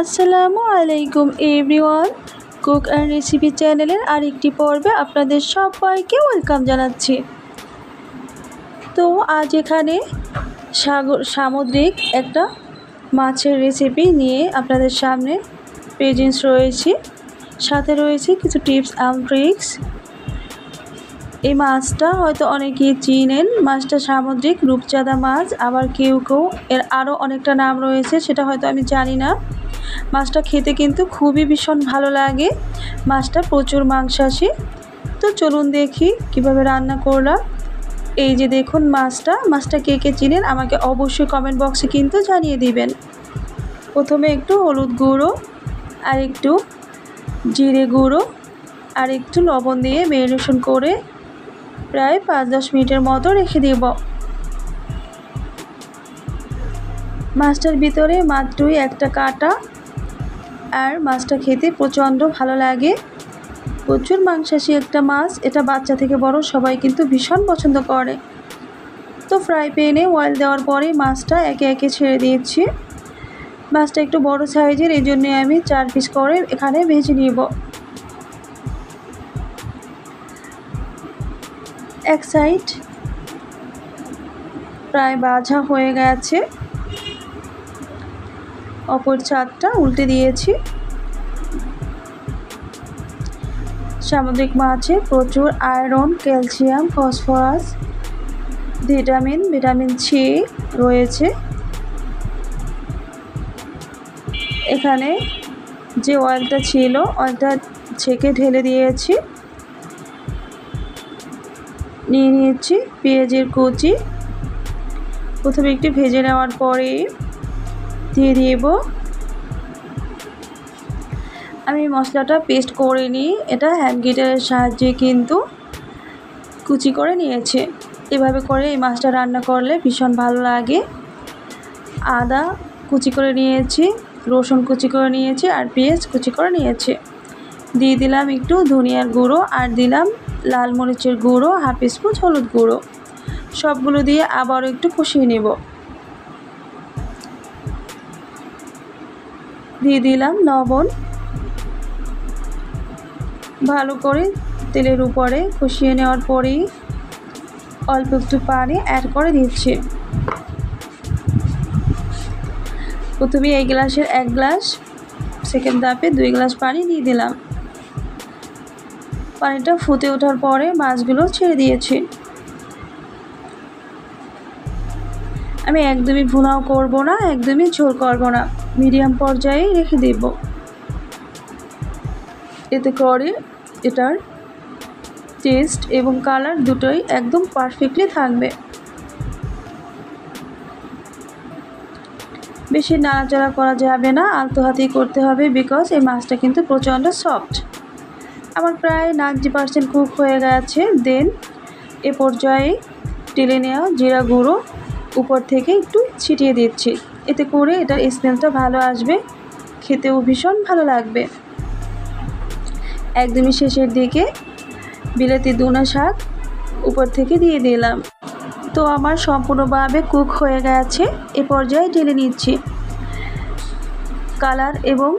আসসালামু আলাইকুম everyone, cook and recipe চ্যানেলের আরেকটি পর্বে আপনাদের সবাইকে ওয়েলকাম জানাচ্ছি। তো আজ এখানে সামুদ্রিক একটা মাছের রেসিপি নিয়ে আপনাদের সামনে প্রেজেন্স রয়েছি, সাথে রয়েছে কিছু টিপস অ্যান্ড ট্রিক্স। এই মাছটা হয়তো অনেকেই চিনেন, মাছটা সামুদ্রিক রূপচাঁদা মাছ, আবার কেউ কেউ এর আরও অনেকটা নাম রয়েছে, সেটা হয়তো আমি জানি না। মাছটা খেতে কিন্তু খুবই ভীষণ ভালো লাগে, মাছটা প্রচুর মাংসাশী। তো চলুন দেখি কিভাবে রান্না করলাম। এই যে দেখুন মাছটা কে কে চিনেন আমাকে অবশ্যই কমেন্ট বক্সে কিন্তু জানিয়ে দিবেন। প্রথমে একটু হলুদ গুঁড়ো আর একটু জিরে গুঁড়ো আর একটু লবণ দিয়ে ম্যারিনেশন করে প্রায় 5-10 মিনিটের মতো রেখে দেব। মাছটার ভিতরে মাত্রই একটা কাঁটা, আর মাছটা খেতে প্রচণ্ড ভালো লাগে, প্রচুর মাংসাশী একটা মাছ। এটা বাচ্চা থেকে বড় সবাই কিন্তু ভীষণ পছন্দ করে। তো ফ্রাই প্যানে অয়েল দেওয়ার পরে মাছটা একে একে ছেড়ে দিয়েছি। মাছটা একটু বড় সাইজের, এই জন্যে আমি 4 পিস করে এখানে ভেজে নিব। এক সাইড প্রায় ভাজা হয়ে গেছে, অপর ছাদটা উল্টে দিয়েছি। সামুদ্রিক মাছে প্রচুর iron, calcium, phosphorus, vitamin C রয়েছে। এখানে যে অয়েলটা ছিল অয়েলটা ছেঁকে ঢেলে দিয়েছি। নিয়ে নিয়েছি পেঁয়াজের কুচি, প্রথমে একটু ভেজে নেওয়ার পরে দিয়ে দিব। আমি মশলাটা পেস্ট করে নিই, এটা হ্যান্ড গ্রেটারের সাহায্যে কিন্তু কুচি করে নিয়েছি। এভাবে করে এই মাছটা রান্না করলে ভীষণ ভালো লাগে। আদা কুচি করে নিয়েছি, রসুন কুচি করে নিয়েছি, আর পেঁয়াজ কুচি করে নিয়েছি। দিয়ে দিলাম একটু ধনিয়ার গুঁড়ো, আর দিলাম লাল মরিচের গুঁড়ো, হাফ স্পুন হলুদ গুঁড়ো। সবগুলো দিয়ে আবারও একটু কষিয়ে নেব। দিয়ে দিলাম লবণ, ভালো করে তেলের উপরে কষিয়ে নেওয়ার পরেই অল্প একটু পানি অ্যাড করে দিচ্ছি। প্রথমে এই গ্লাসের 1 গ্লাস, সেকেন্ড ধাপে 2 গ্লাস পানি দিয়ে দিলাম। পানিটা ফুটে ওঠার পরে মাছগুলো ছেড়ে দিয়েছি। আমি একদমই ভুনাও করব না, একদমই ঝোল করব না, মিডিয়াম পর্যায়ে রেখে দেব। এতে করে এটার টেস্ট এবং কালার দুটোই একদম পারফেক্টলি থাকবে। বেশি নাড়াচাড়া করা যাবে না, আলতো হাতেই করতে হবে, বিকজ এই মাছটা কিন্তু প্রচণ্ড সফট। আমার প্রায় 90% কুক হয়ে গেছে। দেন এ পর্যায়ে টেলে নেওয়া জিরা গুঁড়ো উপর থেকে একটু ছিটিয়ে দিচ্ছি, এতে করে এটার স্মেলটা ভালো আসবে, খেতেও ভীষণ ভালো লাগবে। একদমই শেষের দিকে বিলাতি দুনা শাক উপর থেকে দিয়ে দিলাম। তো আমার সম্পূর্ণভাবে কুক হয়ে গেছে, এ পর্যায়ে ঢেলে নিচ্ছি। কালার এবং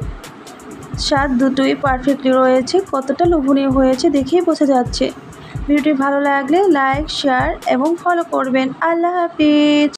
স্বাদ দুটোই পারফেক্টলি রয়েছে, কতটা লোভনীয় হয়েছে দেখেই বোঝা যাচ্ছে। ভিডিওটি ভালো লাগলে লাইক, শেয়ার এবং ফলো করবেন। আল্লাহ হাফিজ।